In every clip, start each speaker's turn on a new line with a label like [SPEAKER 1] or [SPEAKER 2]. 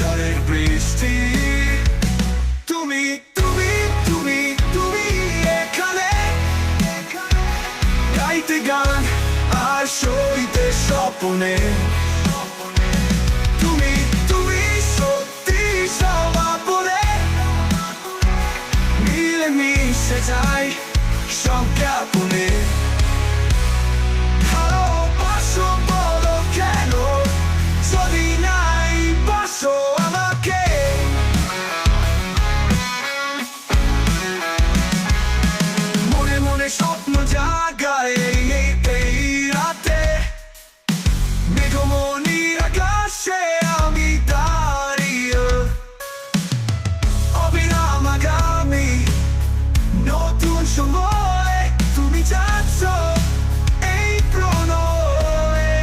[SPEAKER 1] ঝড়ের বৃষ্টি তুমি তুমি তুমি তুমি এখানে গাইতে গান আর সইতে স্বপ্নে তুমি তুমি সত্যি সমাপনে মিলে মিশে যায় সব জ্ঞাপনে ভালোবাসো বলো কেন যদি নাই বাসো আমাকে মনে মনে স্বপ্ন জাগায় এই রাতে মেঘমণির আকাশে আমি দাঁড়িয়ে অবিরাম আগামী নতুন সময় তুমি যাচ্ছ এই প্রণয়ে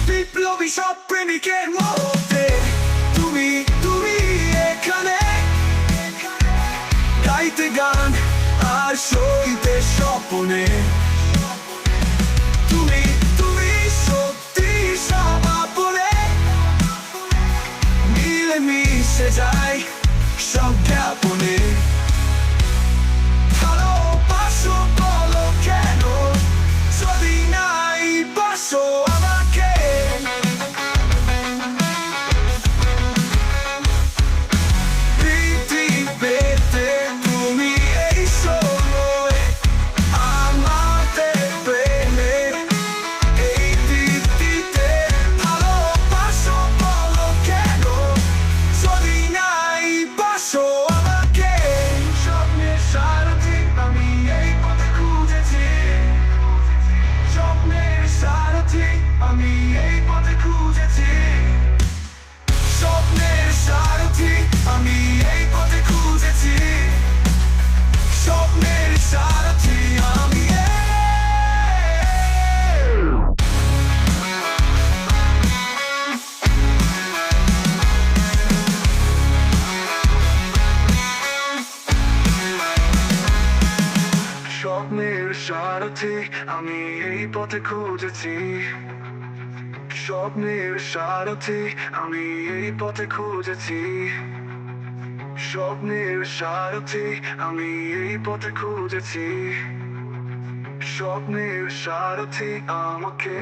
[SPEAKER 1] বিপ্লবী সব প্রেমিকের মধ্যে তুমি তুমি এখানে গাইতে গান আর সইতে স্বপ্নে তুমি তুমি সত্যি সমাপনে মিলে মিশে যায় সব জ্ঞাপনে ভালোবাসো বলো কেন যদি নাই বাসো আমাকে পৃথিবীতে তুমি এই সময় আমাদের প্রেমে এই দিকটিতে ভালোবাসো বলো কেন যদি নাই বাসো আমাকে স্বপ্নের সারথি আমি এই পথে খুঁজেছি স্বপ্নের সারথি আমি এই পথে খুঁজেছি স্বপ্নের সারথি আমি এই পথে খুঁজেছি স্বপ্নের সারথি আমি স্বপ্নের সারথি আমি এই পথে খুঁজেছি স্বপ্নের সারথি আমি এই পথে খুঁজেছি স্বপ্নের সারথি আমি এই পথে খুঁজেছি স্বপ্নের সারথি আমাকে